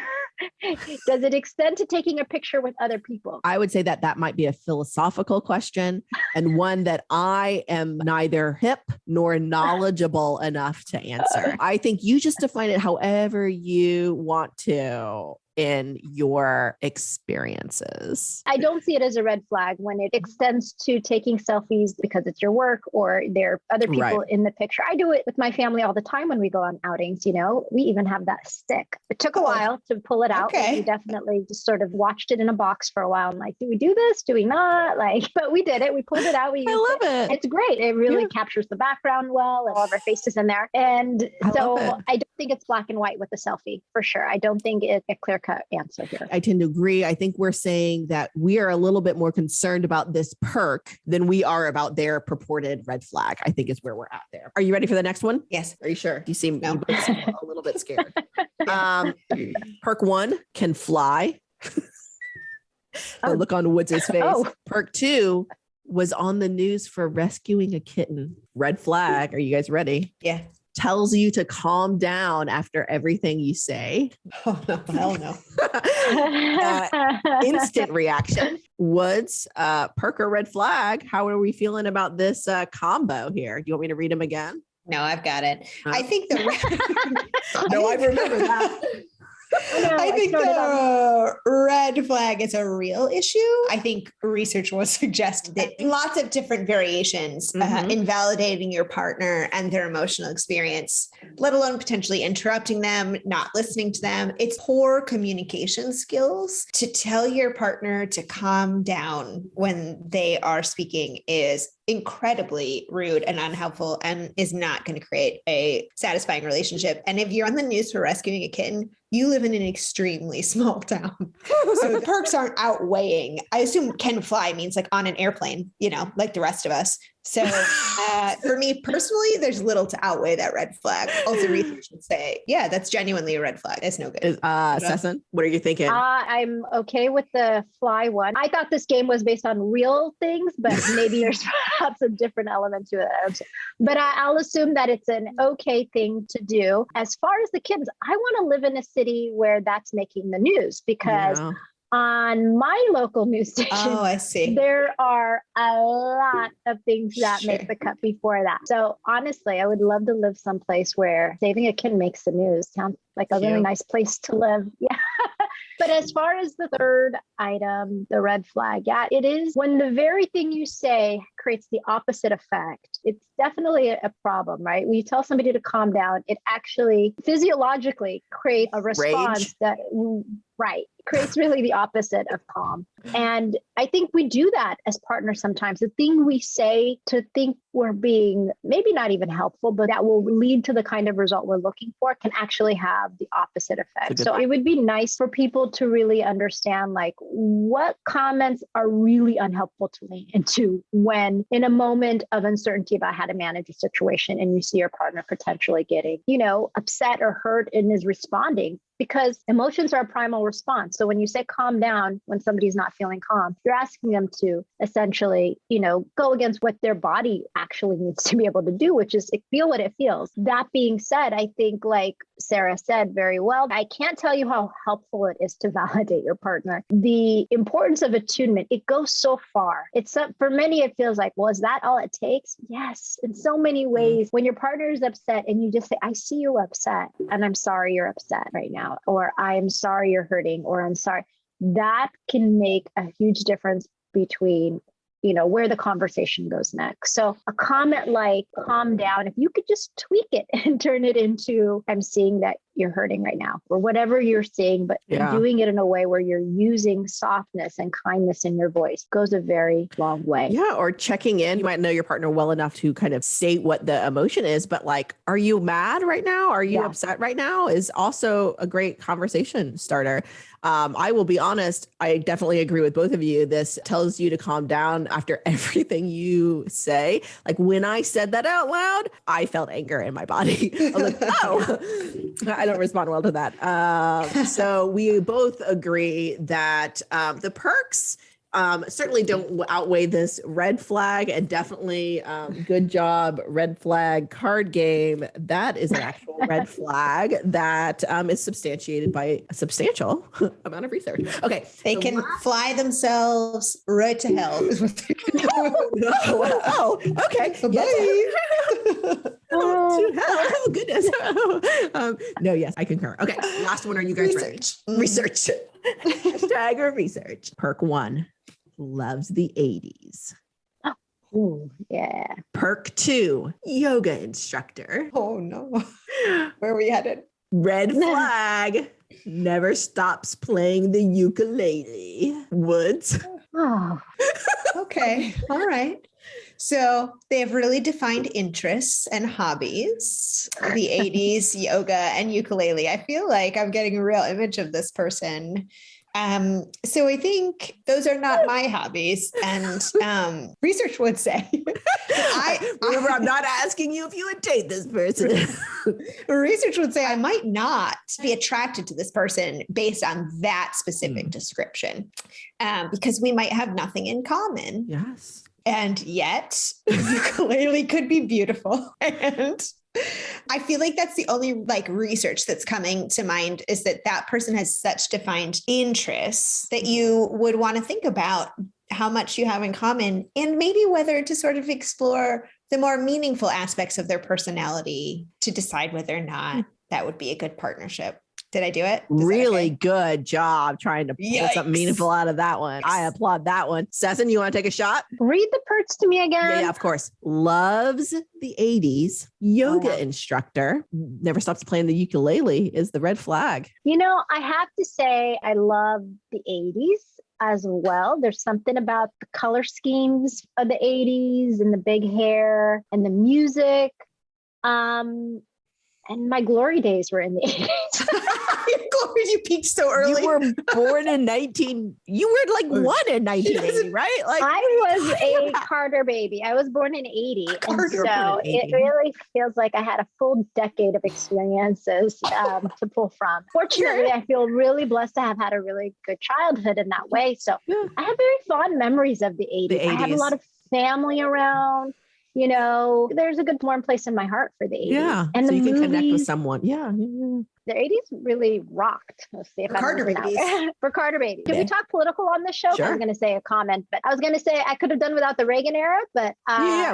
does it extend to taking a picture with other people?
I would say that might be a philosophical question, and one that I am neither hip nor knowledgeable enough to answer. I think you just define it however you want to in your experiences.
I don't see it as a red flag when it extends to taking selfies because it's your work or there are other people in the picture. I do it with my family all the time when we go on outings, We even have that stick. It took a while to pull it out.
Okay.
We definitely just sort of watched it in a box for a while and like, do we do this? Do we not? But we did it. We pulled it out. I love it. It's great. It really captures the background well and all of our faces in there. And so I don't think it's black and white with the selfie for sure. I don't think it's a clear cut answer here.
I tend to agree. I think we're saying that we are a little bit more concerned about this perk than we are about their purported red flag. I think is where we're at there. Are you ready for the next one?
Yes.
Are you sure? You seem a little bit scared. Perk 1 can fly. The look on Woods' face. Perk 2 was on the news for rescuing a kitten. Red flag. Are you guys ready?
Yeah.
Tells you to calm down after everything you say.
Oh, no, hell no.
Instant reaction. Woods, perk or red flag? How are we feeling about this combo here? Do you want me to read them again?
No, I've got it. I think
No, I remember that.
I think the red flag is a real issue. I think research will suggest that lots of different variations, invalidating your partner and their emotional experience, let alone potentially interrupting them, not listening to them. It's poor communication skills. To tell your partner to calm down when they are speaking is incredibly rude and unhelpful and is not going to create a satisfying relationship. And if you're on the news for rescuing a kitten, you live in an extremely small town. So the perks aren't outweighing. I assume can fly means like on an airplane, like the rest of us. So for me personally, there's little to outweigh that red flag. Also, research would say, yeah, that's genuinely a red flag. It's no good.
Sesson, what are you thinking?
I'm okay with the fly one. I thought this game was based on real things, but maybe there's perhaps a different element to it. But I'll assume that it's an okay thing to do. As far as the kids, I want to live in a city where that's making the news because on my local news station, there are a lot of things that make the cut before that. So honestly, I would love to live someplace where saving a kid makes the news. Sounds like a really nice place to live. Yeah. But as far as the third item, the red flag, it is when the very thing you say creates the opposite effect. It's definitely a problem, right? When you tell somebody to calm down, it actually physiologically creates a response that creates really the opposite of calm. And I think we do that as partners sometimes. The thing we say to think we're being maybe not even helpful, but that will lead to the kind of result we're looking for can actually have the opposite effect. So it would be nice for people to really understand what comments are really unhelpful to lean into when in a moment of uncertainty about how to manage a situation and you see your partner potentially getting, upset or hurt and is responding. Because emotions are a primal response. So when you say calm down, when somebody's not feeling calm, you're asking them to essentially, go against what their body actually needs to be able to do, which is feel what it feels. That being said, I think like Sarah said very well, I can't tell you how helpful it is to validate your partner. The importance of attunement, it goes so far. For many, it feels like, well, is that all it takes? Yes. In so many ways, when your partner is upset and you just say, I see you upset and I'm sorry you're upset right now. Or I am sorry you're hurting, or I'm sorry. That can make a huge difference between, where the conversation goes next. So a comment like calm down, if you could just tweak it and turn it into, I'm seeing that you're hurting right now or whatever you're saying, but doing it in a way where you're using softness and kindness in your voice goes a very long way.
Yeah. Or checking in. You might know your partner well enough to kind of state what the emotion is, but like, are you mad right now? Are you upset right now? Is also a great conversation starter. I will be honest, I definitely agree with both of you. This tells you to calm down after everything you say. Like when I said that out loud, I felt anger in my body. I was like, oh, I don't respond well to that. So we both agree that the perks certainly don't outweigh this red flag, and definitely good job, red flag card game. That is an actual red flag that is substantiated by a substantial amount of research. Okay.
They can fly themselves right to hell. Is what they can do.
Oh, okay. Yes. To hell. Oh, goodness. No, yes, I concur. Okay. Last one. Are you guys ready? Research. Hashtag research. Perk 1. Loves the 80s.
Oh, yeah.
Perk 2, yoga instructor.
Oh no. Where are we headed?
Red flag, never stops playing the ukulele. Woods.
Oh.
Okay. All right. So they have really defined interests and hobbies. The 80s, yoga and ukulele. I feel like I'm getting a real image of this person. So I think those are not my hobbies. And research would say,
remember, I'm not asking you if you would date this person.
Research would say I might not be attracted to this person based on that specific description, because we might have nothing in common.
Yes.
And yet ukulele could be beautiful. And I feel like that's the only like research that's coming to mind, is that that person has such defined interests that you would want to think about how much you have in common, and maybe whether to sort of explore the more meaningful aspects of their personality to decide whether or not that would be a good partnership. Did I do it?
Really good job trying to pull something meaningful out of that one. I applaud that one. Sesson, you want to take a shot?
Read the perks to me again.
Yeah, of course. Loves the 80s. Yoga instructor. Never stops playing the ukulele is the red flag.
You know, I have to say I love the 80s as well. There's something about the color schemes of the 80s and the big hair and the music. And my glory days were in the 80s.
You peaked so early.
You were born in you were like one in 1980, right? Like
I was a Carter baby. I was born in 80. And so it really feels like I had a full decade of experiences to pull from. Fortunately, I feel really blessed to have had a really good childhood in that way. So I have very fond memories of the 80s. I have a lot of family around. You know, there's a good warm place in my heart for the 80s.
Yeah. And so you can connect with someone. Yeah.
The 80s really rocked. Let's see if
for Carter babies.
For Carter babies. Did we talk political on this show?
Sure.
I was going to say a comment, but I was going to say I could have done without the Reagan era, but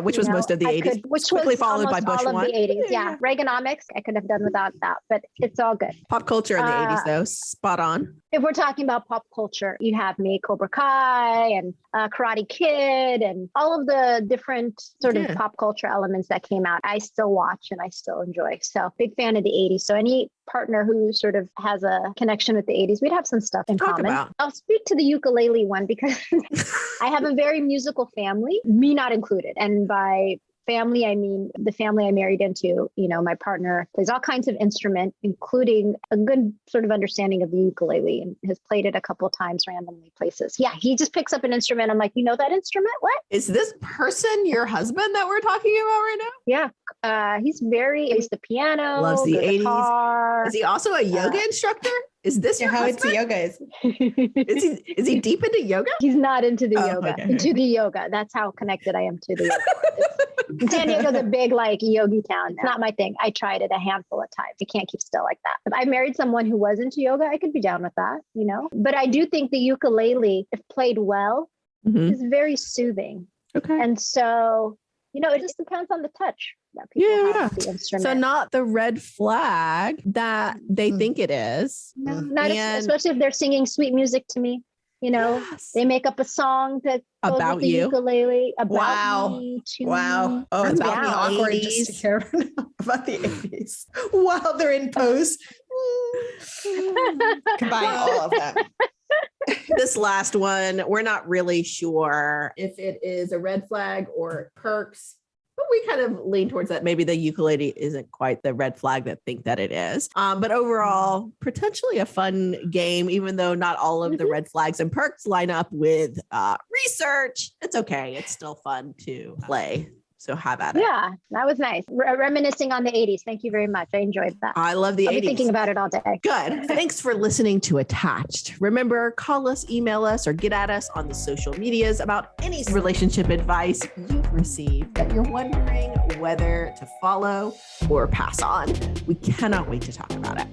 which was most of the 80s,
which
quickly
was
followed by Bush
all of the 80s. Yeah. Reaganomics, I could have done without that, but it's all good.
Pop culture in the 80s, though, spot on.
If we're talking about pop culture, you have me, Cobra Kai and Karate Kid and all of the different sort of pop culture elements that came out. I still watch and I still enjoy. So big fan of the 80s. So any partner who sort of has a connection with the 80s, we'd have some stuff in common. I'll speak to the ukulele one because I have a very musical family, me not included. And by family, I mean the family I married into. You know, my partner plays all kinds of instrument, including a good sort of understanding of the ukulele, and has played it a couple of times randomly places. Yeah, he just picks up an instrument. I'm like, you know that instrument? What?
Is this person your husband that we're talking about right now?
Yeah, he's the piano,
loves the 80s.
Guitar.
Is he also a yoga instructor? Is this your husband?
Into yoga is?
Is he deep into yoga?
He's not into the yoga.
Okay.
Into the yoga. That's how connected I am to the yoga. San Diego's a big like yogi town. It's not my thing. I tried it a handful of times. You can't keep still like that. If I married someone who was into yoga, I could be down with that, you know? But I do think the ukulele, if played well, is very soothing. Okay. And so, you know, it just depends on the touch that people have with the instrument.
So not the red flag that they think it is.
No, not especially if they're singing sweet music to me. You know, they make up a song that goes
about
with the
you.
Ukulele about me.
Wow. Oh, it's about me awkward just to care about the 80s while they're in pose. Combine all of them.
This last one, we're not really sure if it is a red flag or perks, but we kind of lean towards that. Maybe the ukulele isn't quite the red flag that think that it is. But overall, potentially a fun game, even though not all of the red flags and perks line up with research. It's okay. It's still fun to play. So have at it.
Yeah, that was nice. Reminiscing on the 80s. Thank you very much. I enjoyed that.
I love the 80s.
I'll be thinking about it all day.
Good. Thanks for listening to Attached. Remember, call us, email us, or get at us on the social medias about any relationship advice you've received that you're wondering whether to follow or pass on. We cannot wait to talk about it.